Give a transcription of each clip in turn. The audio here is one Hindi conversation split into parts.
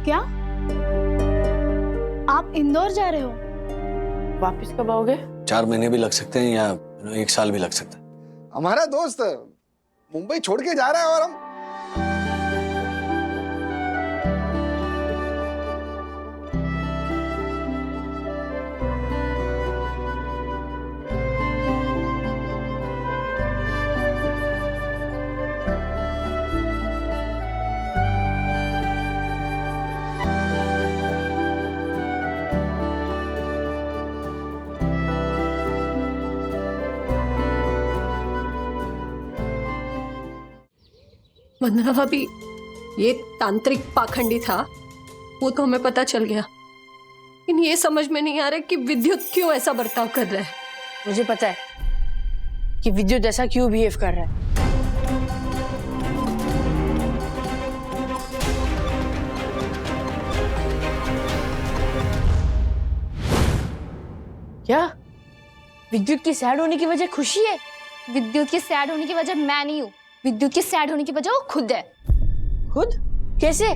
क्या? आप इंदौर जा रहे हो? वापस कब आओगे? 4 महीने भी लग सकते हैं या 1 साल भी लग सकता है। हमारा दोस्त मुंबई छोड़ के जा रहा है और हम वंदना भाभी, ये तांत्रिक पाखंडी था, वो तो हमें पता चल गया, लेकिन ये समझ में नहीं आ रहा कि विद्युत क्यों ऐसा बर्ताव कर रहा है। मुझे पता है कि विद्युत ऐसा क्यों बिहेव कर रहा है। क्या विद्युत की सैड होने की वजह खुशी है? विद्युत के सैड होने की वजह मैं नहीं हूँ, विद्युत के सैड होने की वजह वो खुद है। खुद? कैसे?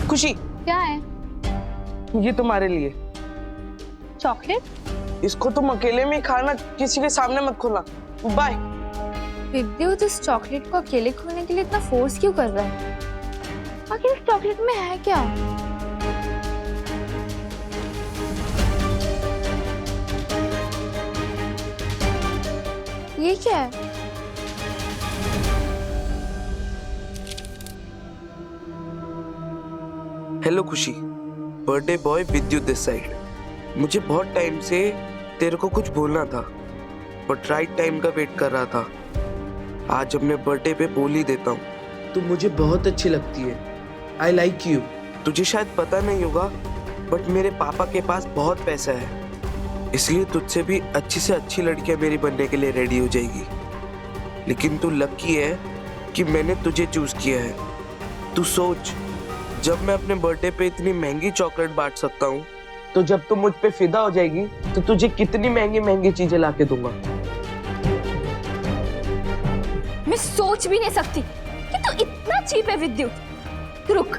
खुशी, क्या है? ये तुम्हारे लिए चॉकलेट? इसको तुम अकेले में ही खाना, किसी के सामने मत खोलना। बाय। विद्युत इस चॉकलेट को अकेले खोलने के लिए इतना फोर्स क्यों कर रहा है? आखिर इस चॉकलेट में है क्या? ये क्या है? हेलो खुशी, बर्थडे बॉय विद्युत दिस साइड। मुझे बहुत टाइम से तेरे को कुछ बोलना था, बट राइट टाइम का वेट कर रहा था। आज अपने बर्थडे पे बोल ही देता हूँ। तू मुझे बहुत अच्छी लगती है। I like you. तुझे शायद पता नहीं होगा, बट मेरे पापा के पास बहुत पैसा है, इसलिए तुझसे भी अच्छी से अच्छी लड़कियां मेरी बनने के लिए रेडी हो जाएगी। लेकिन तू लकी है कि मैंने तुझे चूज किया है। तू सोच, जब मैं अपने बर्थडे पे इतनी महंगी चॉकलेट बांट सकता हूँ, तो जब तू मुझ पे फिदा हो जाएगी तो तुझे कितनी महंगी महंगी चीजें लाके दूंगा। मैं सोच भी नहीं सकती कि तू इतना चीप है विद्युत। रुक,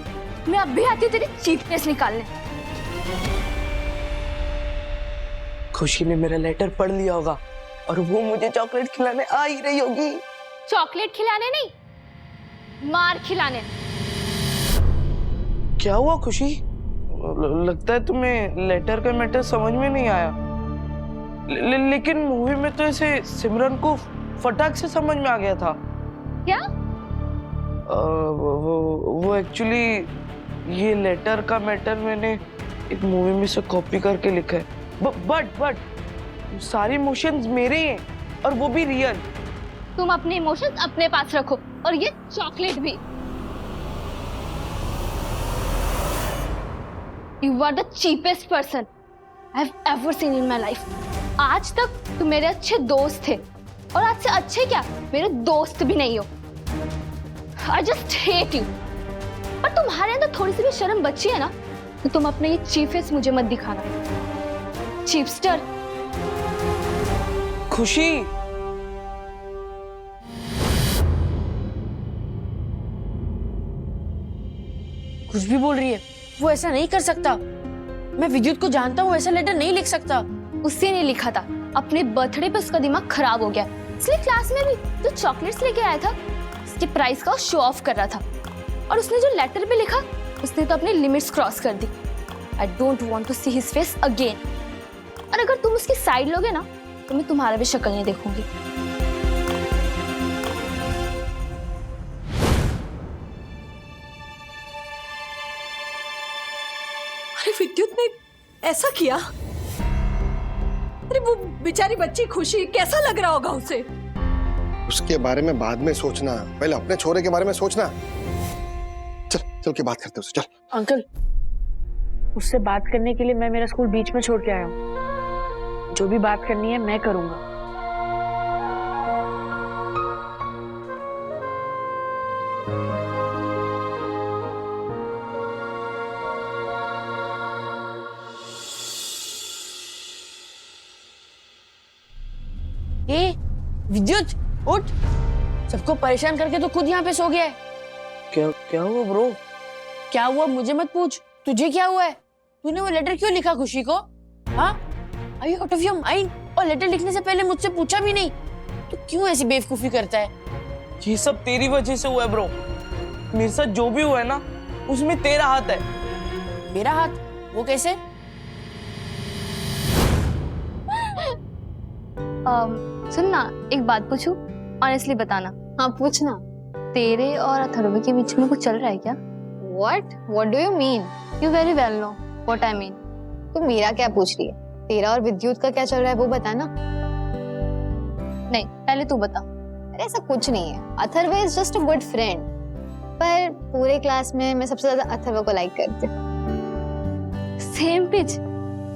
मैं अब भी आती हूँ तेरी चीपनेस निकालने। खुशी ने मेरा लेटर पढ़ लिया होगा और वो मुझे चॉकलेट खिलाने आ ही रही होगी। चॉकलेट खिलाने नहीं, मार खिलाने। क्या हुआ खुशी? लगता है तुम्हें लेटर का मैटर समझ में नहीं आया। लेकिन मूवी में तो ऐसे सिमरन को फटाक से समझ में आ गया था। क्या? वो एक्चुअली ये लेटर का मैटर मैंने एक मूवी में से कॉपी करके लिखा है। बट सारे इमोशंस मेरे ही हैं और वो भी रियल। तुम अपने इमोशंस अपने पास रखो और ये चॉकलेट भी। You are the cheapest person I've ever seen in my life. आज तक तुम मेरे अच्छे दोस्त थे और आज से अच्छे क्या, मेरे दोस्त भी नहीं हो। I just hate you. पर तुम्हारे अंदर थोड़ी सी भी शर्म बची है ना, तो तुम अपने ये चीफेस मुझे मत दिखाना। चीपस्टर। खुशी, कुछ भी बोल रही है। वो ऐसा नहीं कर सकता। मैं विद्युत को जानता हूँ, ऐसा लेटर नहीं लिख सकता। उससे नहीं लिखा था, अपने बर्थडे पे उसका दिमाग खराब हो गया, इसलिए क्लास में भी जो चॉकलेट्स लेके आया था उसके प्राइस का शो ऑफ कर रहा था। और उसने जो लेटर पे लिखा, उसने तो अपनी लिमिट्स क्रॉस कर दी। I don't want to see his face again. और अगर तुम उसकी साइड लोगे ना, तो मैं तुम्हारा भी शक्ल नहीं देखूंगी। अरे विद्युत ने ऐसा किया? अरे वो बेचारी बच्ची खुशी, कैसा लग रहा होगा उसे? उसके बारे में बाद में सोचना, पहले अपने छोरे के बारे में सोचना। चल चल के बात करते हैं उससे, चल। अंकल, उससे बात करने के लिए मैं मेरा स्कूल बीच में छोड़ के आया हूँ। जो भी बात करनी है मैं करूंगा। ए, विद्युत उठ। सबको परेशान करके तो खुद यहाँ पे सो गया है। क्या हुआ ब्रो? क्या हुआ मुझे मत पूछ, तुझे क्या हुआ है? तूने वो लेटर क्यों लिखा खुशी को? हाँ, are you out of your mind? और लेटर लिखने से पहले मुझसे पूछा भी नहीं। तू क्यों ऐसी बेवकूफी करता है? ये सब तेरी वजह से हुआ है ब्रो। मेरे साथ जो भी हुआ है ना, उसमें तेरा हाथ है। मेरा हाथ? वो कैसे? सुन ना, एक बात पूछूं? ऑनेस्टली बताना। हाँ पूछना। तेरे और अथर्व के बीच में कुछ चल रहा है क्या? What do you mean? You very well know what I mean. तू मेरा क्या पूछ रही है? तेरा और विद्युत का क्या चल रहा है वो बता ना। नहीं, पहले तू बता। अरे ऐसा कुछ नहीं है। Atharva is just a good friend. पर पूरे क्लास में मैं सबसे ज्यादा अथर्व को लाइक करती हूँ। Same pitch.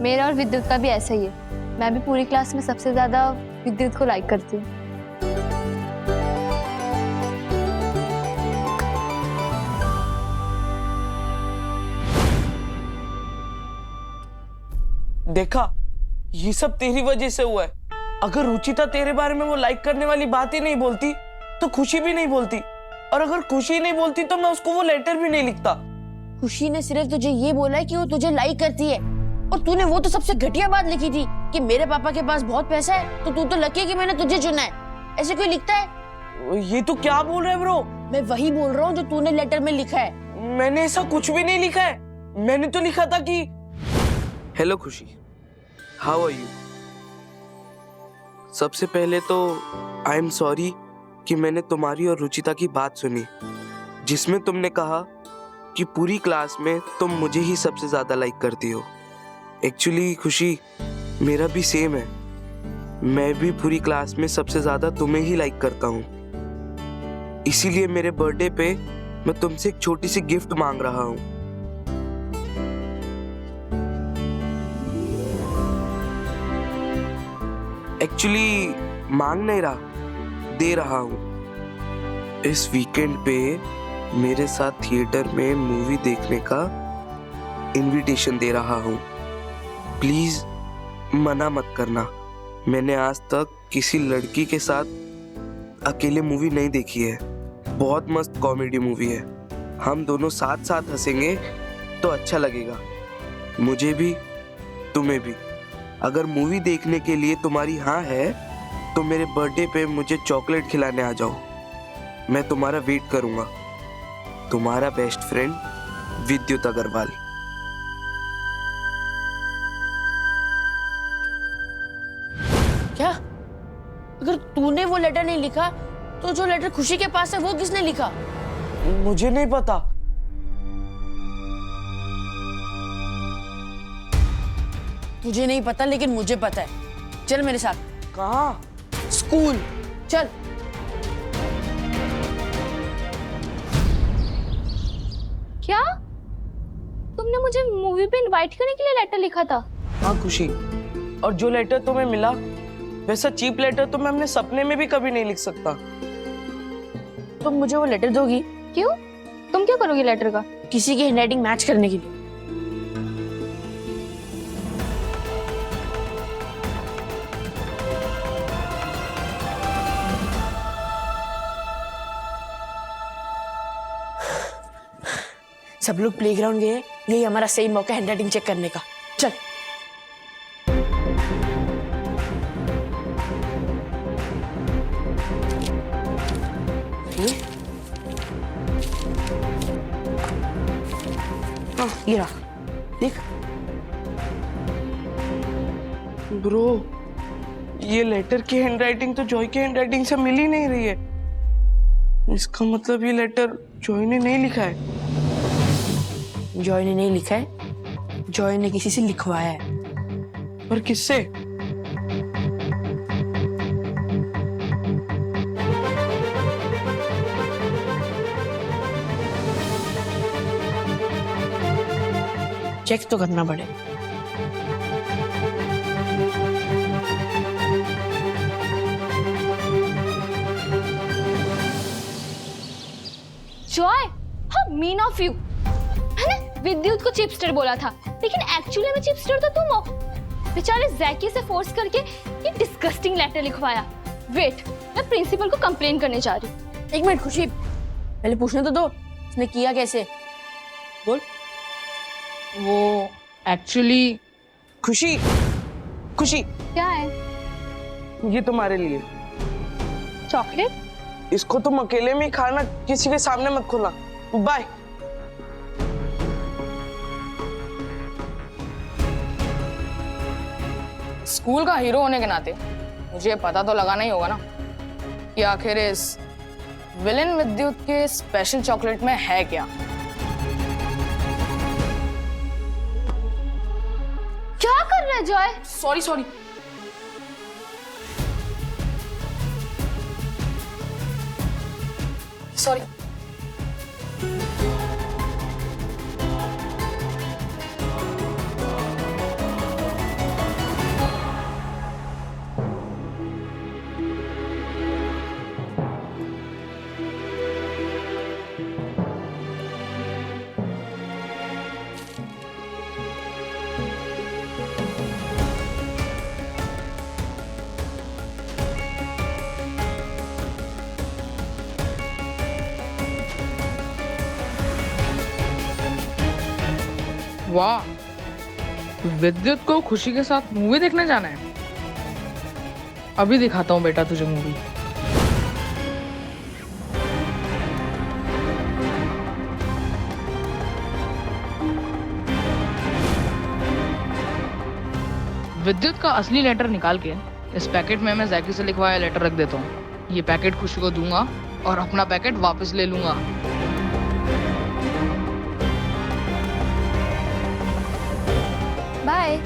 मेरा और विद्युत का भी ऐसा ही है। मैं भी पूरी क्लास में सबसे ज्यादा विद्युत को लाइक करती हूँ। देखा, ये सब तेरी वजह से हुआ है। अगर रुचिता तेरे बारे में वो लाइक करने वाली बात ही नहीं बोलती तो खुशी भी नहीं बोलती, और अगर खुशी नहीं बोलती तो मैं उसको वो लेटर भी नहीं लिखता। खुशी ने सिर्फ तुझे ये बोला है कि वो तुझे लाइक करती है, और तूने वो तो सबसे घटिया बात लिखी थी कि मेरे पापा के पास बहुत पैसा है तो तू तो लकी है कि मैंने तुझे चुना है। ऐसे कोई लिखता है? ये तो क्या बोल रहा है ब्रो? मैं वही बोल रहा हूँ जो तूने लेटर में लिखा है। मैंने ऐसा कुछ भी नहीं लिखा है। मैंने तो लिखा था कि हेलो खुशी, हाउ आर यू? सबसे पहले तो आई एम सॉरी कि मैंने तुम्हारी और रुचिता की बात सुनी, जिसमें तुमने कहा कि पूरी क्लास में तुम मुझे ही सबसे ज्यादा लाइक करती हो। एक्चुअली खुशी, मेरा भी सेम है। मैं भी पूरी क्लास में सबसे ज्यादा तुम्हें ही लाइक करता हूँ। इसीलिए मेरे बर्थडे पे मैं तुमसे एक छोटी सी गिफ्ट मांग रहा हूँ। एक्चुअली मांग नहीं रहा, दे रहा हूँ। इस वीकेंड पे मेरे साथ थिएटर में मूवी देखने का इनविटेशन दे रहा हूँ। प्लीज मना मत करना। मैंने आज तक किसी लड़की के साथ अकेले मूवी नहीं देखी है। बहुत मस्त कॉमेडी मूवी है। हम दोनों साथ साथ हंसेंगे तो अच्छा लगेगा, मुझे भी तुम्हें भी। अगर मूवी देखने के लिए तुम्हारी हाँ है तो मेरे बर्थडे पे मुझे चॉकलेट खिलाने आ जाओ। मैं तुम्हारा वेट करूंगा। तुम्हारा बेस्ट फ्रेंड विद्युत अग्रवाल। क्या? अगर तूने वो लेटर नहीं लिखा तो जो लेटर खुशी के पास है वो किसने लिखा? मुझे नहीं पता। तुझे नहीं पता लेकिन मुझे पता है। चल मेरे साथ। कहाँ? स्कूल चल। क्या? तुमने मुझे मूवी पे इनवाइट करने के लिए लेटर लिखा था? हाँ खुशी, और जो लेटर तुम्हें मिला वैसा चीप लेटर तो मैं अपने सपने में भी कभी नहीं लिख सकता। तुम मुझे वो लेटर दोगी? क्यों? तुम क्या करोगे लेटर का? किसी की हैंडराइटिंग मैच करने के लिए। सब लोग प्लेग्राउंड गए, यही हमारा सही मौका है हैंडराइटिंग चेक करने का। चल। ये रहा, देख। ब्रो, ये लेटर की हैंडराइटिंग तो जॉय की हैंडराइटिंग से मिल ही नहीं रही है। इसका मतलब ये लेटर जॉय ने नहीं लिखा है। जॉय ने नहीं लिखा है, जॉय ने किसी से लिखवाया है। पर किससे? चेक तो करना पड़ेगा। Joy, how mean of you. मैंने विद्युत को चिपस्टर बोला था, लेकिन एक्चुअली में चिपस्टर तो तुम हो। बेचारे जैकी से फोर्स करके ये डिस्गस्टिंग लेटर लिखवाया। वेट, मैं प्रिंसिपल को कंप्लेन करने जा रही हूँ। एक मिनट खुशी, पहले पूछने तो दो। उसने किया कैसे? बोल। वो एक्चुअली खुशी खुशी क्या है? ये तुम्हारे लिए चॉकलेट? इसको तुम अकेले में ही खाना, किसी के सामने मत खोलना। बाय। स्कूल का हीरो होने के नाते मुझे पता तो लगाना ही होगा ना कि आखिर इस विलेन विद्युत के स्पेशल चॉकलेट में है क्या। क्या कर रहा है जॉय? Sorry sorry. सॉरी। वाह, विद्युत को खुशी के साथ मूवी देखने जाना है। अभी दिखाता हूँ बेटा तुझे मूवी। विद्युत का असली लेटर निकाल के इस पैकेट में मैं जैकी से लिखवाया लेटर रख देता हूँ। ये पैकेट खुशी को दूंगा और अपना पैकेट वापस ले लूंगा। बाय।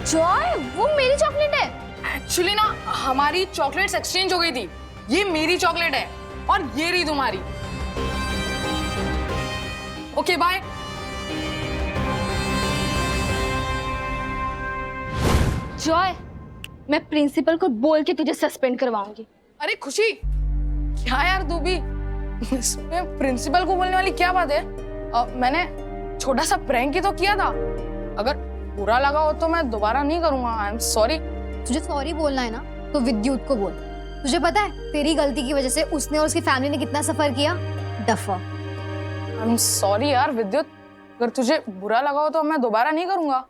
जॉय, वो मेरी चॉकलेट है। एक्चुअली ना हमारी चॉकलेट्स एक्सचेंज हो गई थी। ये मेरी चॉकलेट है और ये रही तुम्हारी। Okay bye. जॉय, मैं प्रिंसिपल को बोल के तुझे सस्पेंड करवाऊंगी। अरे खुशी, क्या यार तू भी, इसमें प्रिंसिपल को बोलने वाली क्या बात है? मैंने छोटा सा प्रैंक ही तो किया था। अगर बुरा लगा हो तो मैं दोबारा नहीं करूंगा। I am sorry. तुझे सॉरी बोलना है ना तो विद्युत को बोल। तुझे पता है तेरी गलती की वजह से उसने और उसकी फैमिली ने कितना सफर किया। डफा। आई एम सॉरी यार विद्युत, अगर तुझे बुरा लगा हो तो मैं दोबारा नहीं करूंगा।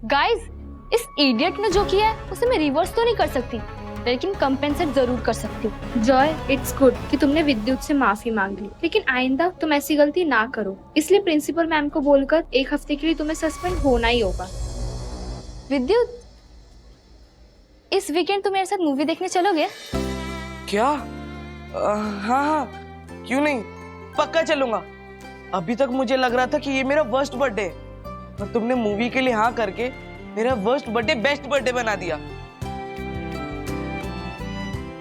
गाइस, इस इडियट ने जो किया है उसे मैं रिवर्स तो नहीं कर सकती, लेकिन कंपेंसेट जरूर कर सकती हूँ। जॉय, इट्स गुड कि तुमने विद्युत से माफी मांग ली, लेकिन आइंदा तुम ऐसी गलती ना करो। इसलिए प्रिंसिपल मैम को बोलकर 1 हफ्ते के लिए तुम्हें सस्पेंड होना ही होगा। विद्युत, इस वीकेंड तुम मेरे साथ मूवी देखने चलोगे? क्या? हाँ हाँ, क्यों नहीं, पक्का चलूंगा। अभी तक मुझे लग रहा था कि ये मेरा वर्स्ट बर्थडे है, और तुमने मूवी के लिए हाँ करके मेरा वर्स्ट बर्थडे बेस्ट बर्थडे बना दिया।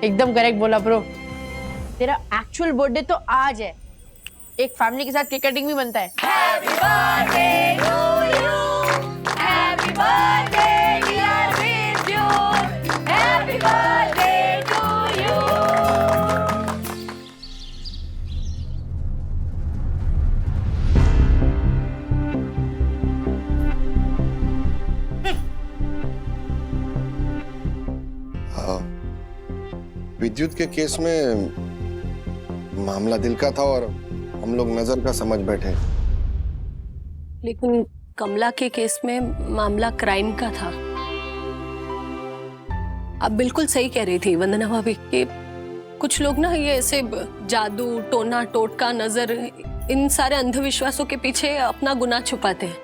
एकदम करेक्ट बोला ब्रो। तेरा एक्चुअल बर्थडे तो आज है। एक फैमिली के साथ केक कटिंग भी बनता है। Happy birthday to you, happy birthday dear Vidyut, happy birthday to you. Vidyut के केस में मामला दिल का था और हम लोग नजर का समझ बैठे, लेकिन कमला के केस में मामला क्राइम का था। आप बिल्कुल सही कह रही थी वंदना भाभी कि कुछ लोग ना ये ऐसे जादू, टोना टोटका, नजर, इन सारे अंधविश्वासों के पीछे अपना गुनाह छुपाते हैं।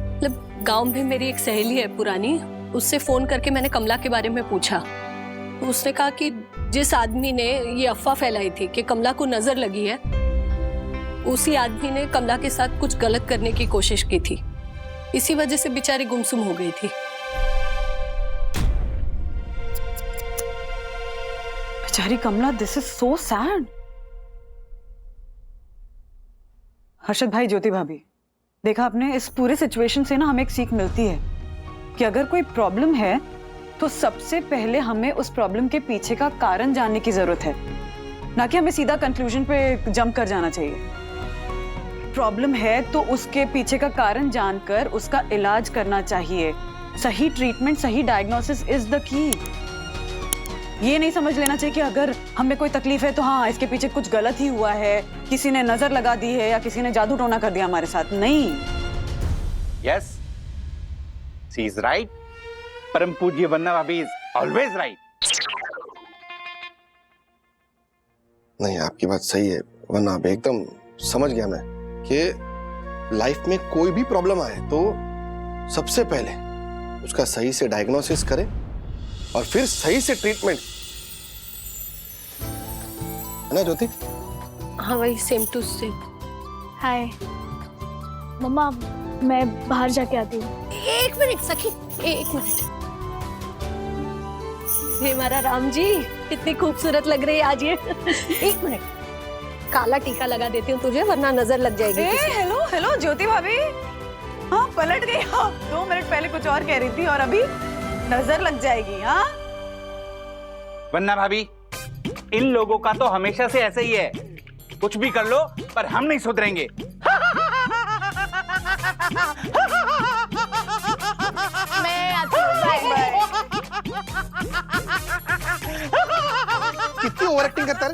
मतलब गांव में मेरी एक सहेली है पुरानी, उससे फोन करके मैंने कमला के बारे में पूछा तो उसने कहा कि जिस आदमी ने ये अफवाह फैलाई थी कि कमला को नजर लगी है, उसी आदमी ने कमला के साथ कुछ गलत करने की कोशिश की थी। इसी वजह से बेचारी गुमसुम हो गई थी। बेचारी Kamala, this is so sad. Harshad भाई, ज्योति भाभी, देखा आपने, इस पूरे सिचुएशन से ना हमें एक सीख मिलती है कि अगर कोई प्रॉब्लम है तो सबसे पहले हमें उस प्रॉब्लम के पीछे का कारण जानने की जरूरत है, ना कि हमें सीधा कंक्लूजन पे जंप कर जाना चाहिए। प्रॉब्लम है तो उसके पीछे का कारण जानकर उसका इलाज करना चाहिए। सही ट्रीटमेंट, सही डायग्नोसिस इज द की। ये नहीं समझ लेना चाहिए कि अगर हमें कोई तकलीफ है तो हाँ इसके पीछे कुछ गलत ही हुआ है, किसी ने नजर लगा दी है या किसी ने जादू टोना कर दिया हमारे साथ। नहीं। Yes, she is right. परम पूज्य वंदना भाभी इज ऑलवेज राइट। नहीं, आपकी बात सही है वरना आप एकदम समझ गया मैं कि लाइफ में कोई भी प्रॉब्लम आए तो सबसे पहले उसका सही से डायग्नोसिस करें और फिर सही से ट्रीटमेंट, है ना ज्योति? हाँ वही, सेम टू सेम। हाय मम्मा, मैं बाहर जाके आती हूँ। एक मिनट सखी, एक मिनट। हे हमारा राम जी, कितनी खूबसूरत लग रही है आज ये। एक मिनट, काला टीका लगा देती हूँ तुझे, वरना नजर लग जाएगी। हेलो हेलो ज्योति भाभी, हाँ पलट गई आप। 2 मिनट पहले कुछ और कह रही थी और अभी नजर लग जाएगी। हाँ वंदना भाभी, इन लोगों का तो हमेशा से ऐसे ही है, कुछ भी कर लो पर हम नहीं सुधरेंगे। मैं आती हूँ, बाय बाय। कितनी ओवर एक्टिंग करता है।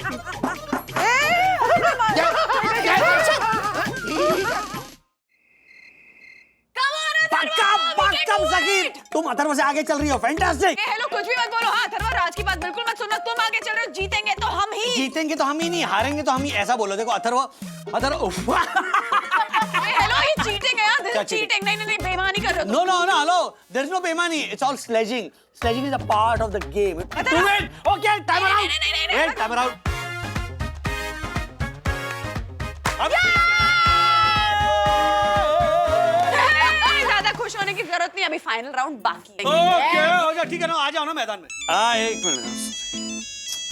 तुम अथर्व से आगे चल रही हो, फैंटास्टिक। हेलो, कुछ भी मत बोलो। हाँ अथर्व, राज की बात बिल्कुल मत सुनना। तुम आगे चल रहे हो, जीतेंगे तो हम ही। जीतेंगे तो हम ही नहीं, हारेंगे तो हम ही। ऐसा बोलो। देखो अथर्व, हेलो, ये चीटिंग है यार। This is cheating. नहीं नहीं नहीं, बेईमानी कर रहे हो। No no no, hello, there is no बेईमानी, it's all sledging. Sledging is a part of the game. Okay, time out. Wait, time out. ज्यादा खुश होने की जरूरत नहीं, अभी फाइनल राउंड बाकी है। ओके, हो जा, ठीक है ना, आ जाओ ना मैदान में। हाँ, एक मिनट।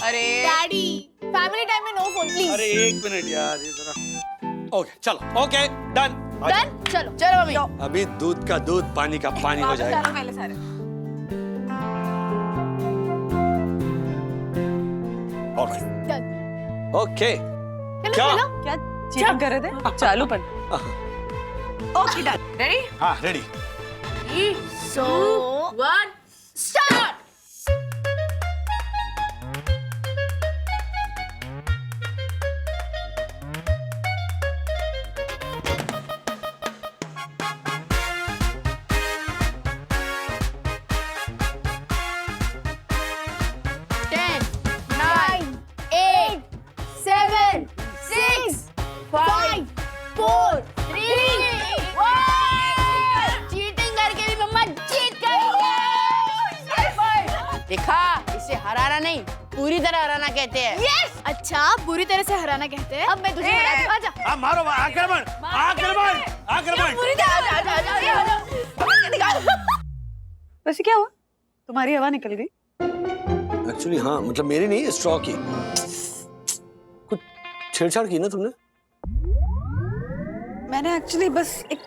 अरे डैडी, फैमिली टाइम में नो फोन प्लीज। अरे एक मिनट यार, ये जरा। ओके चलो, ओके डन डन, चलो चलो मम्मी। अभी दूध का दूध, पानी का पानी हो जाएगा। पहले सारे। ओके, चलो चलो। क्या चीटिंग कर रहे थे? चालू पर। Okay done. रेडी? हाँ रेडी। 3, 2, 1, स्टार्ट। देखा, इसे हराना नहीं, पूरी तरह हराना कहते हैं। यस, अच्छा बुरी तरह से हराना कहते हैं। अब मैं तुझे हराती हूँ, आजा। हाँ मारो, आक्रमण आक्रमण आक्रमण। पूरी तरह आजा। वैसे क्या हुआ, तुम्हारी हवा निकल गई? एक्चुअली हाँ, मतलब मेरी नहीं, स्ट्रॉ की। कुछ छेड़छाड़ की ना तुमने? मैंने एक्चुअली बस एक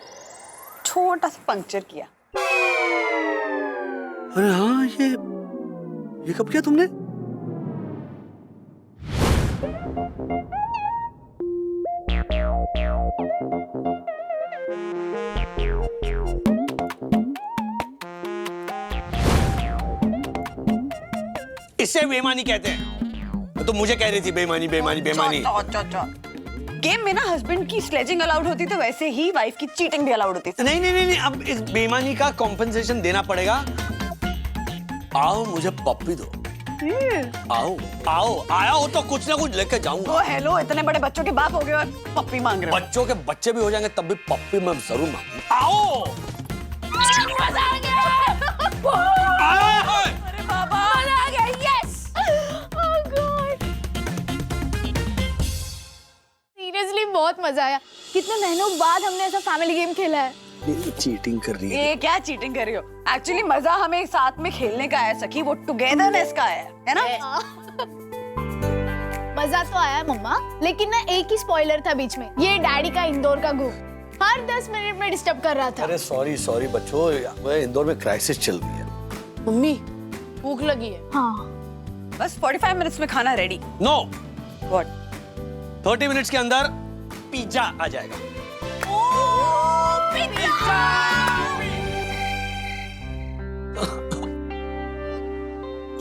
छोटा सा पंक्चर किया। अरे हाँ, ये कब किया तुमने? इसे बेईमानी कहते हैं। तो मुझे कह रही थी बेईमानी बेईमानी बेईमानी। गेम में ना हस्बैंड की स्लेजिंग अलाउड होती तो वैसे ही वाइफ की चीटिंग भी अलाउड होती। नहीं नहीं नहीं, अब इस बेईमानी का कॉम्पेंसेशन देना पड़ेगा। आओ मुझे पप्पी दो। आओ आओ, आया हो तो कुछ ना कुछ लेके जाऊंगा। ओ हेलो, इतने बड़े बच्चों के बाप हो गए और पप्पी मांग रहे हो। बच्चों के बच्चे भी हो जाएंगे तब भी पप्पी मैं जरूर मांगूंगा। आओ। मजा आ गया। अरे बाबा, मजा आ गया। यस। ओह गॉड, सीरियसली बहुत मजा आया। कितने महीनों बाद हमने ऐसा फैमिली गेम खेला है। ये चीटिंग कर रही है। ये क्या चीटिंग कर रही हो? एक्चुअली मजा हमें साथ में खेलने का है सखी, वो टुगेदरनेस का है ना? मजा तो आया मम्मा, लेकिन ना एक ही स्पॉइलर था बीच में। ये डैडी का इंदौर का घूम हर 10 मिनट में डिस्टर्ब कर रहा था। अरे सॉरी सॉरी बच्चों, इंदौर में क्राइसिस चल रही है। मम्मी, भूख लगी है। हाँ, बस 45 मिनट्स में खाना रेडी। No, what? 30 मिनट्स के अंदर पिज्जा आ जाएगा।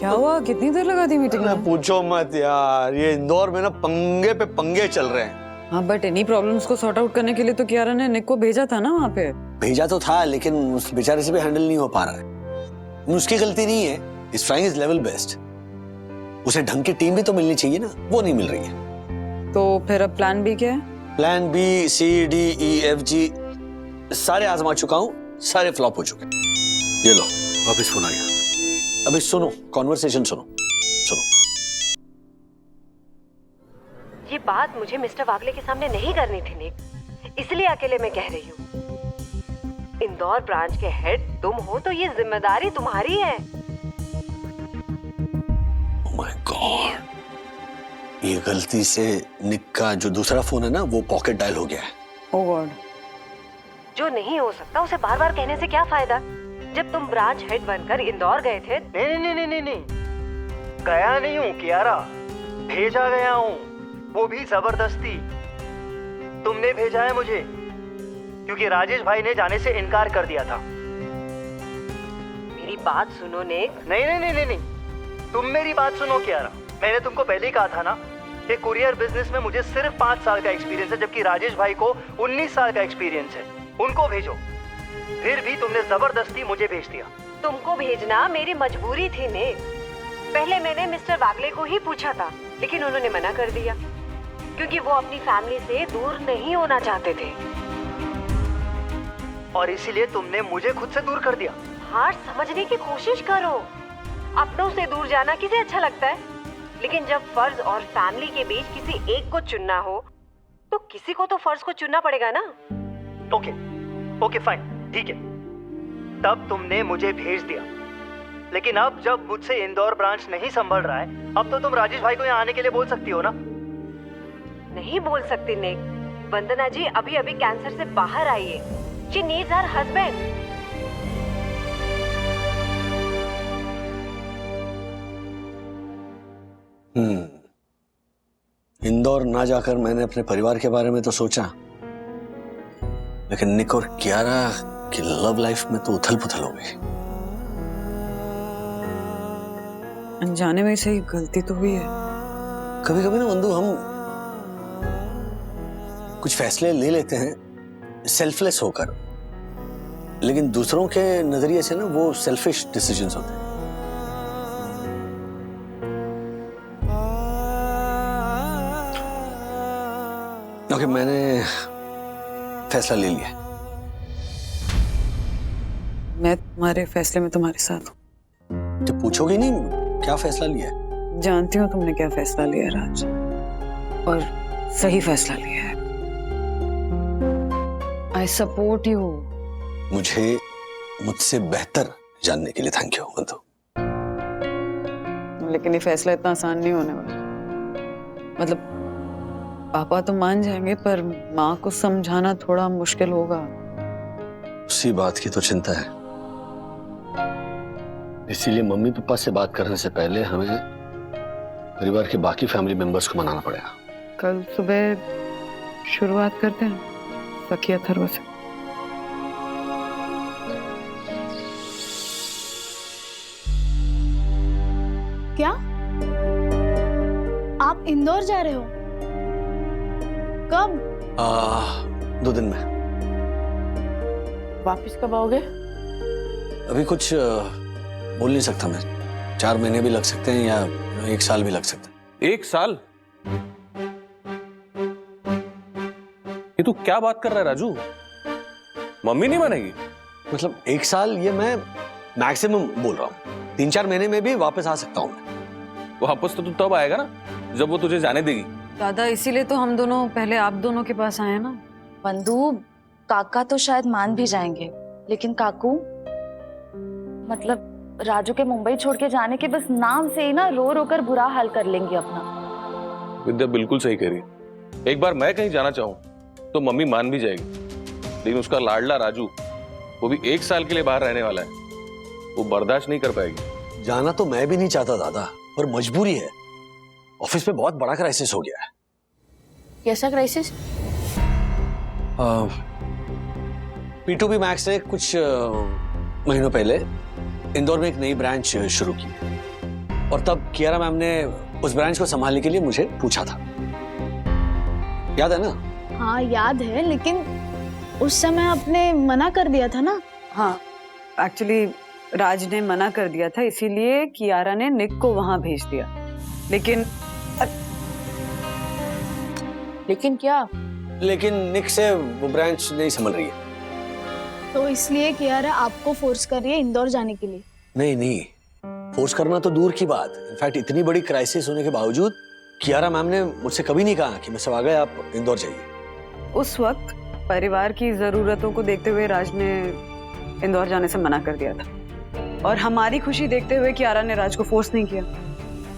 क्या हुआ, कितनी देर लगा दी मीटिंग में? पूछो मत यार, ये इंदौर में ना पंगे पे पंगे चल रहे हैं। हाँ बट इन्हीं प्रॉब्लम्स को सॉर्ट आउट करने के लिए तो कियारा ने निक को भेजा था ना वहाँ पे। भेजा तो था, लेकिन उस बेचारे से भी हैंडल नहीं हो पा रहा है। उसकी गलती नहीं है, is trying his level best. उसे ढंग की टीम भी तो मिलनी चाहिए ना, वो नहीं मिल रही है। तो फिर अब प्लान बी क्या है? प्लान बी, सी, डी, ई, एफ, जी सारे आजमा चुका हूँ, सारे फ्लॉप हो चुके। ये लो वापस फोन आ गया। अभी सुनो, कॉन्वर्सेशन सुनो। ये बात मुझे मिस्टर वागले के सामने नहीं करनी थी निक, इसलिए अकेले मैं कह रही हूँ। इंदौर ब्रांच के हेड तुम हो तो ये जिम्मेदारी तुम्हारी है। Oh my God, ये गलती से निक का जो दूसरा फोन है ना, वो पॉकेट डायल हो गया है। Oh God. जो नहीं हो सकता उसे बार बार कहने से क्या फायदा? जब तुम ब्रांच हेड बनकर इंदौर गए थे। नहीं, गया नहीं हूँ कियारा, भेजा गया हूँ, वो भी जबरदस्ती। तुमने भेजा है मुझे, क्योंकि राजेश भाई ने जाने से इनकार कर दिया था। मेरी बात सुनो निक। नहीं, तुम मेरी बात सुनो कियारा। मैंने तुमको पहले ही कहा था ना कि कुरियर बिजनेस में मुझे सिर्फ 5 साल का एक्सपीरियंस है, जबकि राजेश भाई को 19 साल का एक्सपीरियंस है। उनको भेजो। फिर भी तुमने जबरदस्ती मुझे भेज दिया। तुमको भेजना मेरी मजबूरी थी निक। पहले मैंने मिस्टर वागले को ही पूछा था, लेकिन उन्होंने मना कर दिया, क्योंकि वो अपनी फैमिली से दूर नहीं होना चाहते थे। और इसीलिए तुमने मुझे खुद से दूर कर दिया। हार समझने की कोशिश करो। अपनों से दूर जाना किसे अच्छा लगता है? लेकिन जब फर्ज और फैमिली के बीच किसी एक को चुनना हो, तो किसी को तो फर्ज को चुनना पड़ेगा ना। ओके फाइन, ठीक है। तब तुमने मुझे भेज दिया, लेकिन अब जब मुझसे इंदौर ब्रांच नहीं संभल रहा है, अब तो तुम राजेश भाई को यहाँ आने के लिए बोल सकती हो ना? नहीं बोल सकती निक। वंदना जी अभी अभी कैंसर से बाहर आई है। She needs her husband. Indore ना जाकर मैंने अपने परिवार के बारे में तो सोचा, लेकिन निक और कियारा की लव लाइफ में तो उथल पुथल हो गई। अनजाने में से गलती तो हुई है। कभी कभी ना वंदू, हम कुछ फैसले ले लेते हैं सेल्फलेस होकर, लेकिन दूसरों के नजरिए से ना वो सेल्फिश डिसीजंस होते हैं। ओके, मैंने फैसला ले लिया। मैं तुम्हारे फैसले में तुम्हारे साथ हूँ। तो पूछोगे नहीं क्या फैसला लिया है? जानती हूँ तुमने क्या फैसला लिया राज, और सही फैसला लिया है। I support you. मुझे मुझसे बेहतर जानने के लिए थैंक यू वंदू। लेकिन ये फैसला इतना आसान नहीं होने वाला। मतलब पापा तो मान जाएंगे, पर माँ को समझाना थोड़ा मुश्किल होगा। उसी बात की तो चिंता है। इसीलिए मम्मी पापा से बात करने से पहले हमें परिवार के बाकी फैमिली मेंबर्स को मनाना पड़ेगा। कल सुबह शुरुआत करते हैं सखी अथर्व से। क्या आप इंदौर जा रहे हो? कब? 2 दिन में। वापस कब आओगे? अभी कुछ बोल नहीं सकता मैं। 4 महीने भी लग सकते हैं या 1 साल भी लग सकता है। 1 साल? ये तू क्या बात कर रहा है राजू? मम्मी नहीं मानेगी? मतलब 1 साल ये मैं मैक्सिमम बोल रहा हूँ। 3-4 महीने में भी वापस आ सकता हूँ। वापस तो तू तब आएगा ना जब वो तुझे जाने देगी। दादा, इसीलिए तो हम दोनों पहले आप दोनों के पास आए ना। बंधु, काका तो शायद मान भी जाएंगे, लेकिन काकू, मतलब राजू के मुंबई छोड़ के जाने के बस नाम से ही ना रो रो कर बुरा हाल कर लेंगे अपना। विद्या बिल्कुल सही कह रही है। एक बार मैं कहीं जाना चाहूँ तो मम्मी मान भी जाएगी, लेकिन उसका लाडला राजू, वो भी 1 साल के लिए बाहर रहने वाला है, वो बर्दाश्त नहीं कर पाएगी। जाना तो मैं भी नहीं चाहता दादा, पर मजबूरी है। ऑफिस में बहुत बड़ा क्राइसिस हो गया है। कैसा क्राइसिस? P2P मैक्स ने कुछ महीनों पहले इंदौर में एक नई ब्रांच शुरू की। और तब कियारा मैम ने उस ब्रांच को संभालने के लिए मुझे पूछा था, याद है ना? हाँ याद है, लेकिन उस समय आपने मना कर दिया था ना। हाँ, एक्चुअली राज ने मना कर दिया था, इसीलिए कियारा ने निक को वहां भेज दिया। लेकिन क्या? लेकिन निक से वो ब्रांच नहीं संभल रही है। तो इसलिए कियारा आपको फोर्स कर रही है इंदौर जाने के लिए? नहीं, फोर्स करना तो दूर की बात। इनफैक्ट इतनी बड़ी क्राइसिस होने के बावजूद कियारा मैम ने मुझसे कभी नहीं कहा कि मिस्टर वाघा आप इंदौर जाइए। उस वक्त परिवार की जरूरतों को देखते हुए राज ने इंदौर जाने से मना कर दिया था, और हमारी खुशी देखते हुए कियारा ने राज को फोर्स नहीं किया।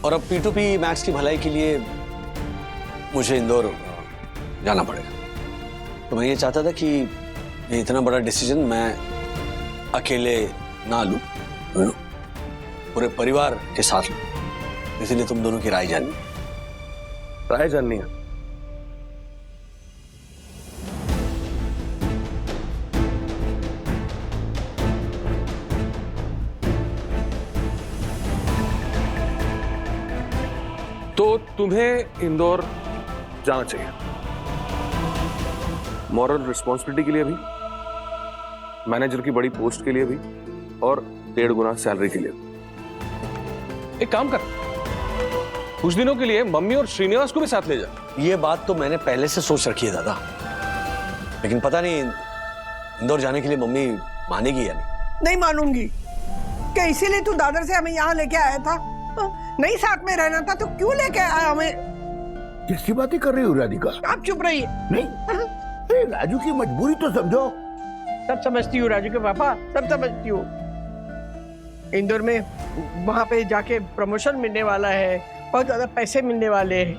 और अब P2P मैक्स की भलाई के लिए मुझे इंदौर जाना पड़ेगा। तो मैं ये चाहता था कि ये इतना बड़ा डिसीजन मैं अकेले ना लूं, पूरे परिवार के साथ लूं। इसलिए तुम दोनों की राय जाननी है। तो तुम्हें इंदौर जाना चाहिए, मॉरल रिस्पॉन्सिबिलिटी के लिए भी, मैनेजर की बड़ी पोस्ट के लिए भी, और 1.5 गुना सैलरी के लिए। एक काम कर, कुछ दिनों के लिए मम्मी और श्रीनिवास को भी साथ ले जा। ये बात तो मैंने पहले से सोच रखी है दादा, लेकिन पता नहीं इंदौर जाने के लिए मम्मी मानेगी या नहीं। नहीं मानूंगी। क्या इसीलिए तू दादर से हमें यहाँ लेके आया था? नहीं साथ में रहना था तो क्यों लेके आया हमें? कैसी बातें कर रही हो राधिका? आप चुप रहिए। नहीं, राजू की मजबूरी तो समझो। सब समझती हूँ राजू के पापा, सब समझती हूँ। इंदौर में वहाँ पे जाके प्रमोशन मिलने वाला है, बहुत ज्यादा पैसे मिलने वाले हैं।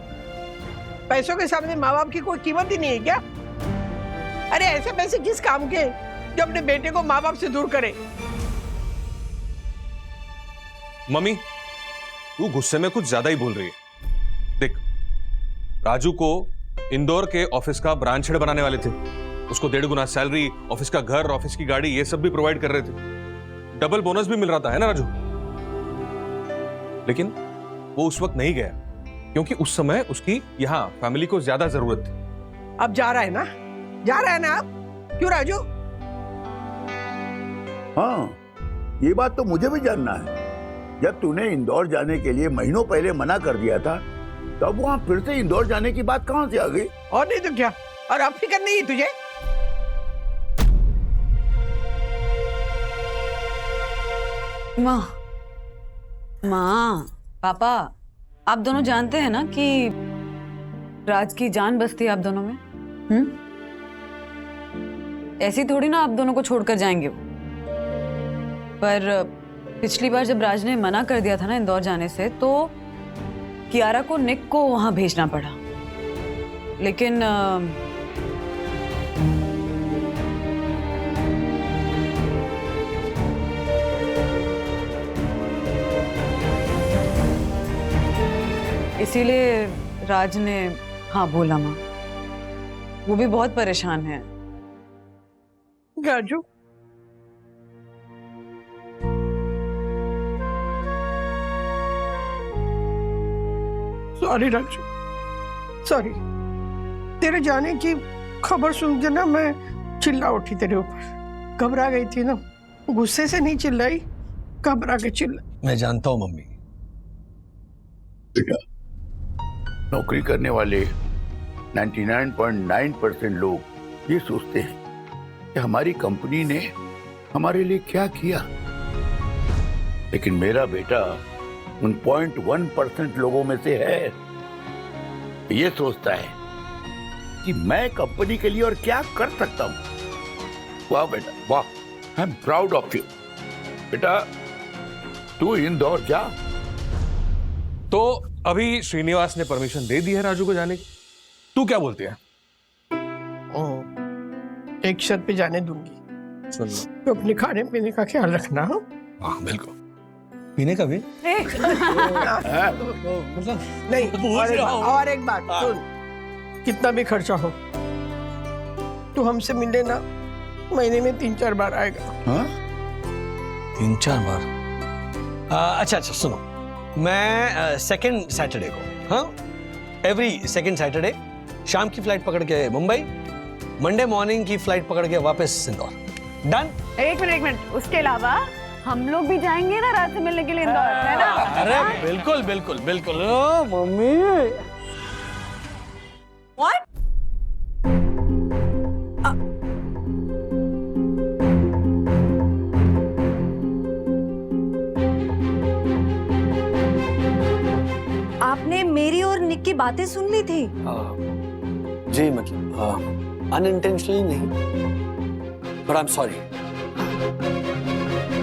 पैसों के सामने माँ बाप की कोई कीमत ही नहीं है क्या? अरे ऐसे पैसे किस काम के जो अपने बेटे को माँ बाप से दूर करे? मम्मी, तू गुस्से में कुछ ज्यादा ही बोल रही है। देख, राजू को इंदौर के ऑफिस का ब्रांच हेड बनाने वाले थे। उसको 1.5 गुना सैलरी, ऑफिस का घर, ऑफिस की गाड़ी, ये सब भी प्रोवाइड कर रहे थे। डबल बोनस भी मिल रहा था, है ना राजू? लेकिन वो उस वक्त नहीं गया क्योंकि उस समय उसकी यहाँ फैमिली को ज्यादा जरूरत थी। अब जा रहा है ना? जा रहा है ना आप? क्यों राजू? हाँ, ये बात तो मुझे भी जानना है। जब तूने इंदौर जाने के लिए महीनों पहले मना कर दिया था, तब वहाँ फिर से इंदौर जाने की बात कहाँ से आ गई? और नहीं तो क्या? और अब फिक्र नहीं है तुझे? माँ, पापा, आप दोनों जानते हैं ना कि राज की जान बसती है आप दोनों में। ऐसी थोड़ी ना आप दोनों को छोड़कर जाएंगे वो। पर पिछली बार जब राज ने मना कर दिया था ना इंदौर जाने से, तो कियारा को निक को वहां भेजना पड़ा। लेकिन इसीलिए राज ने हाँ बोला। माँ, वो भी बहुत परेशान है। Raju, sorry Raju, sorry. तेरे जाने की खबर सुन के ना मैं चिल्ला उठी तेरे ऊपर। घबरा गई थी ना, गुस्से से नहीं चिल्लाई, घबरा के चिल्ला। मैं जानता हूँ मम्मी। बेटा, नौकरी करने वाले 99.9% लोग ये सोचते हैं कि हमारी कंपनी ने हमारे लिए क्या किया, लेकिन मेरा बेटा उन 0.1% लोगों में से है। ये सोचता है कि मैं कंपनी के लिए और क्या कर सकता हूं। वाह बेटा, वाह, I am proud of you. बेटा, तू इंदौर जा। तो अभी श्रीनिवास ने परमिशन दे दी है राजू को जाने की। तू क्या बोलती है? एक शर्त पे जाने दूंगी। सुन तो अपने खाने पीने का ख्याल रखना। हाँ बिल्कुल, पीने का भी। नहीं, और एक बात सुन, कितना भी खर्चा हो, तू हमसे मिलने ना महीने में 3-4 बार आएगा। 3-4 बार? अच्छा सुनो, मैं सेकंड सैटरडे को, हाँ, एवरी सेकंड सैटरडे शाम की फ्लाइट पकड़ के मुंबई, मंडे मॉर्निंग की फ्लाइट पकड़ के वापस इंदौर। डन? एक मिनट, उसके अलावा हम लोग भी जाएंगे ना रात से मिलने के लिए इंदौर, है ना? अरे बिल्कुल बिल्कुल बिल्कुल। ओ मम्मी। What? आपने मेरी और निक की बातें सुन ली थी? जी मतलब अनइंटेंशनली नहीं, but I am sorry.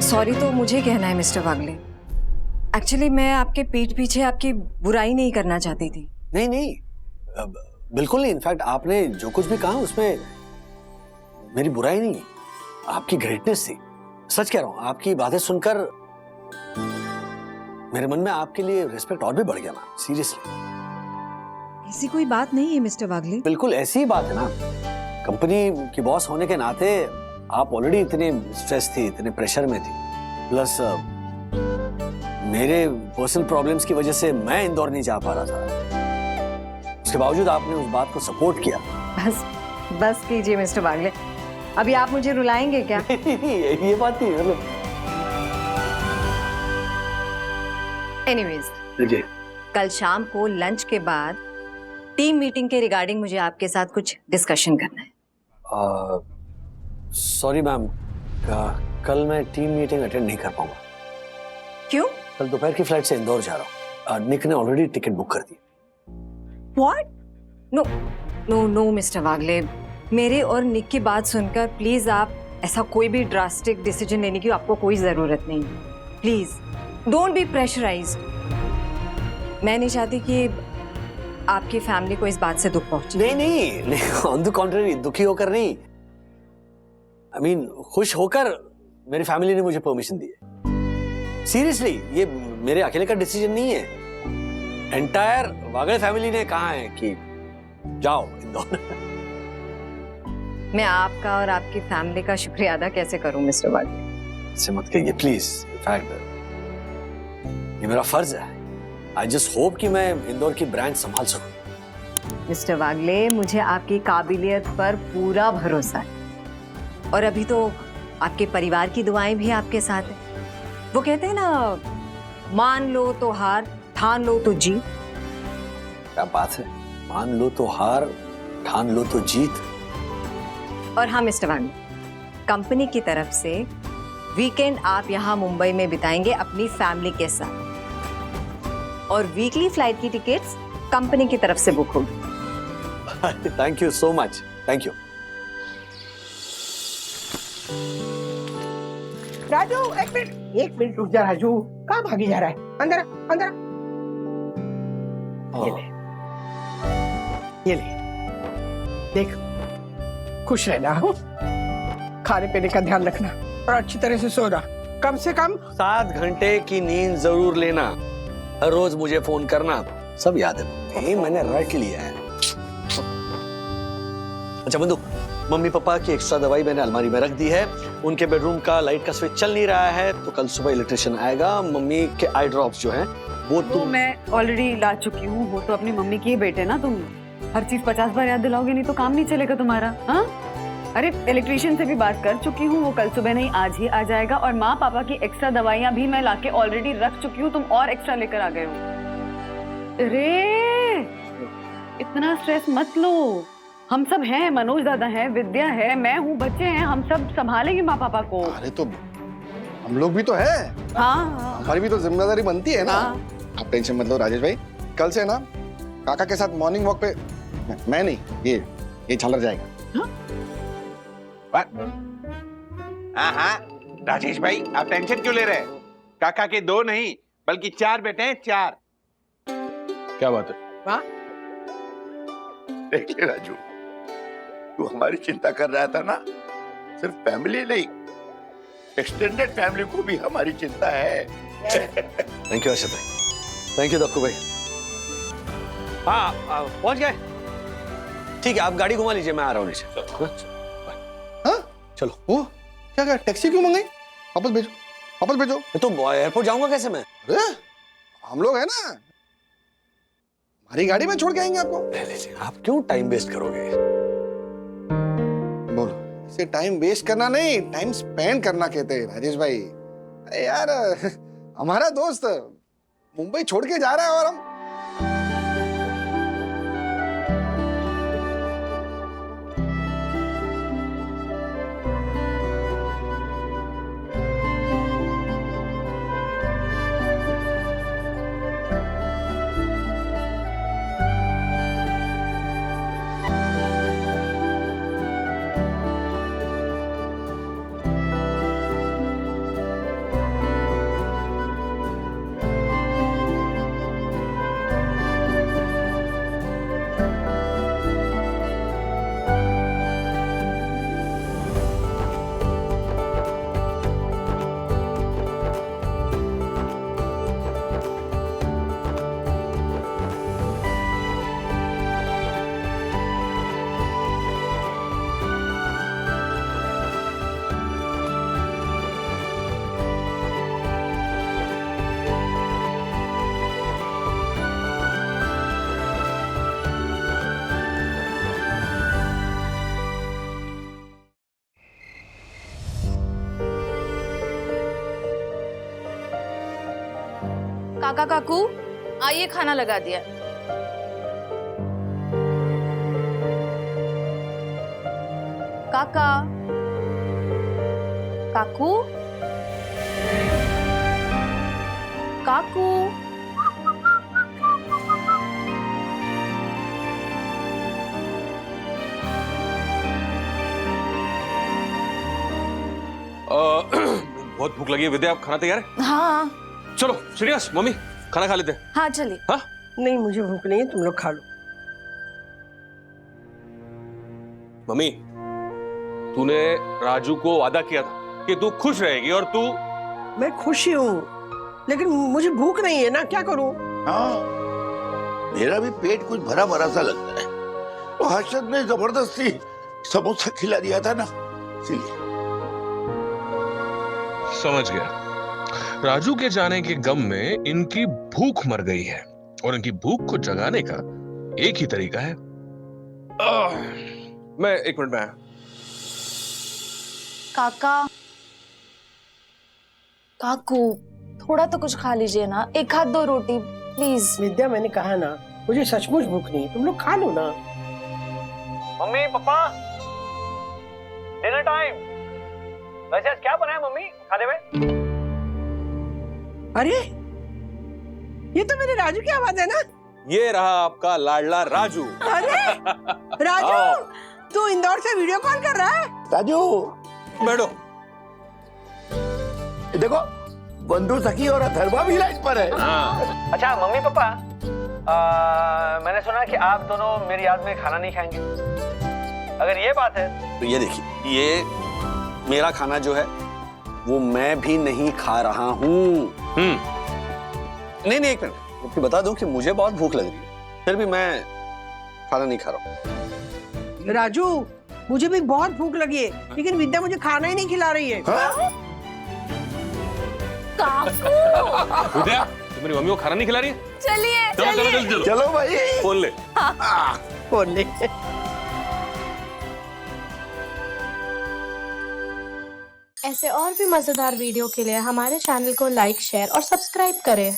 Sorry तो मुझे कहना है मिस्टर वागले। एक्चुअली मैं आपके पीठ पीछे आपकी बुराई नहीं करना चाहती थी। नहीं नहीं, बिल्कुल नहीं। इनफैक्ट आपने जो कुछ भी कहा उसमें मेरी बुराई नहीं है, आपकी ग्रेटनेस थी। सच कह रहा हूँ, आपकी बातें सुनकर मेरे मन में आपके लिए रिस्पेक्ट और भी बढ़ गया ना, सीरियसली। ऐसी कोई बात नहीं है मिस्टर वागले। बिल्कुल ऐसी ही बात है ना। कंपनी की बॉस होने के नाते आप ऑलरेडी इतने स्ट्रेस थी, इतने प्रेशर में थी, प्लस मेरे पर्सनल प्रॉब्लम्स की वजह से मैं इंदौर नहीं जा पा रहा था। उसके बावजूद आपने उस बात को सपोर्ट किया। बस कीजिए मिस्टर वागले, अभी आप मुझे रुलाएंगे क्या? ये बात नहीं, मतलब एनीवेज, कल शाम को लंच के बाद टीम मीटिंग के रिगार्डिंग मुझे आपके साथ कुछ डिस्कशन करना है। सॉरी मैम, कल मैं टीम मीटिंग अटेंड नहीं कर पाऊंगा। क्यों? कल दोपहर की फ्लाइट से इंदौर जा रहा हूँ। निक ने ऑलरेडी टिकट बुक कर दी। What? No no no mister Wagle, मेरे और निक की बात सुनकर प्लीज आप ऐसा कोई भी ड्रास्टिक डिसीजन लेने की आपको कोई जरूरत नहीं। Please don't be pressurised. मैं नहीं चाहती कि आपकी फैमिली को इस बात से दुख पहुंचे। नहीं नहीं, ऑन द कॉन्ट्ररी, दुखी होकर नहीं, I mean, खुश होकर मेरी फैमिली ने मुझे परमिशन दी है। सीरियसली, ये मेरे अकेले का डिसीजन नहीं है। एंटायर वागले फैमिली ने कहा है कि जाओ इंदौर। मैं आपका और आपकी फैमिली का शुक्रिया अदा कैसे करूं मिस्टर वागले? ऐसे मत कहिए प्लीज। इनफैक्ट ये मेरा फर्ज है। आई जस्ट होप कि मैं इंदौर की ब्रांड संभाल सकूं। मिस्टर वागले, मुझे आपकी काबिलियत पर पूरा भरोसा है, और अभी तो आपके परिवार की दुआएं भी आपके साथ हैं। वो कहते हैं ना, मान लो तो हार, ठान लो तो जीत। क्या बात है, मान लो तो हार, ठान लो तो जीत। और हाँ मिस्टर वागले, कंपनी की तरफ से वीकेंड आप यहाँ मुंबई में बिताएंगे अपनी फैमिली के साथ, और वीकली फ्लाइट की टिकट्स कंपनी की तरफ से बुक होगी। Thank you so much, thank you. Raju एक मिनट रुक जा। राजू कहाँ भागी जा रहा है? अंदर आ, अंदर आ। ये ले देख, खुश रहना, हो खाने पीने का ध्यान रखना और अच्छी तरह से सोना। कम से कम 7 घंटे की नींद जरूर लेना। हर रोज मुझे फोन करना, सब याद है। मैंने रट लिया है। अच्छा बंधु, मम्मी पापा की एक्स्ट्रा दवाई मैंने अलमारी में रख दी है। उनके बेडरूम का लाइट का स्विच चल नहीं रहा है, तो कल सुबह इलेक्ट्रिशियन आएगा। मम्मी के आई ड्रॉप्स जो हैं वो तो मैं ऑलरेडी ला चुकी हूँ। वो तो अपनी मम्मी की ही बेटे ना, तुम हर चीज 50 बार याद दिलाओगे नहीं तो काम नहीं चलेगा तुम्हारा। हाँ, अरे इलेक्ट्रिशियन से भी बात कर चुकी हूँ, वो कल सुबह नहीं आज ही आ जाएगा। और माँ पापा की एक्स्ट्रा दवाइयाँ भी मैं लाके ऑलरेडी रख चुकी हूँ, तुम और एक्स्ट्रा लेकर आ गए हो। अरे इतना स्ट्रेस मत लो, हम सब हैं, मनोज दादा है, विद्या है, मैं हूँ, बच्चे हैं, हम सब संभालेंगे माँ पापा को। अरे तो हम लोग भी तो है। हाँ, हमारी भी तो जिम्मेदारी बनती है ना। आप टेंशन मत लो राजेश भाई, कल से ना काका के साथ मॉर्निंग वॉक पे मैं नहीं, ये झालर जाएगा। हाँ राजेश भाई, आप टेंशन क्यों ले रहे हैं? काका के 2 नहीं बल्कि 4 बेटे हैं, 4। क्या बात है? देख ले राजू, तू हमारी चिंता कर रहा था ना, सिर्फ फैमिली नहीं, एक्सटेंडेड फैमिली को भी हमारी चिंता है। थैंक यू अर्षद भाई, थैंक यू दक्कू भाई। हाँ पहुंच गए? ठीक है, आप गाड़ी घुमा लीजिए, मैं आ रहा हूँ नीचे। चलो। वो क्या कर, टैक्सी क्यों मंगाई? वापस भेजो, वापस भेजो। तो एयरपोर्ट जाऊंगा कैसे मैं? अरे हम लोग है ना, हमारी गाड़ी में छोड़ के आएंगे आपको। आप क्यों टाइम वेस्ट करोगे? बोलो, इसे टाइम वेस्ट करना नहीं, टाइम स्पेंड करना कहते हैं राजेश भाई। अरे यार, हमारा दोस्त मुंबई छोड़ के जा रहा है और हम काका काकू आइए, खाना लगा दिया। काका काकू काकू बहुत भूख लगी है विद्या, आप खाना तैयार है? हाँ चलो श्रेयस, मम्मी खाना खा लेते हैं। हाँ चलिए। हाँ नहीं, मुझे भूख नहीं है, तुम लोग खा लो। मम्मी, तूने राजू को वादा किया था कि तू खुश रहेगी और तू। मैं खुश ही हूँ, लेकिन मुझे भूख नहीं है ना, क्या करूँ? हाँ, मेरा भी पेट कुछ भरा भरा सा लगता है। तो हर्षद ने जबरदस्ती समोसा खिला दिया था ना, इसीलिए। समझ गया। राजू के जाने के गम में इनकी भूख मर गई है और इनकी भूख को जगाने का एक ही तरीका है। मैं 1 मिनट में आया। काका काकू थोड़ा तो कुछ खा लीजिए ना, 1 हाथ 2 रोटी प्लीज। विद्या, मैंने कहा ना, मुझे सचमुच भूख नहीं है, तुम लोग खा लो ना। Mummy papa, dinner time. वैसे आज क्या बना है मम्मी खाने में? अरे, ये तो मेरे राजू की आवाज है ना। ये रहा आपका लाडला राजू। अरे राजू, तू इंदौर से वीडियो कॉल कर रहा है? राजू बैठो। देखो, बंधु सखी और अथर्वा भी लाइन पर है। हाँ। अच्छा मम्मी पापा, मैंने सुना कि आप दोनों मेरी याद में खाना नहीं खाएंगे। अगर ये बात है तो ये देखिए, ये मेरा खाना जो है वो मैं भी नहीं खा रहा हूँ। नहीं, 1 मिनट, आपको बता दूं कि मुझे बहुत भूख लग रही है, फिर भी मैं खाना नहीं खा रहा हूँ। राजू, मुझे भी बहुत भूख लगी है, लेकिन विद्या मुझे खाना ही नहीं खिला रही है। विद्या, तो मेरी मम्मी को खाना नहीं खिला रही है? चलिए चलो चलो भाई, फोन ले। फोन ले। ऐसे और भी मजेदार वीडियो के लिए हमारे चैनल को लाइक, शेयर और सब्सक्राइब करें।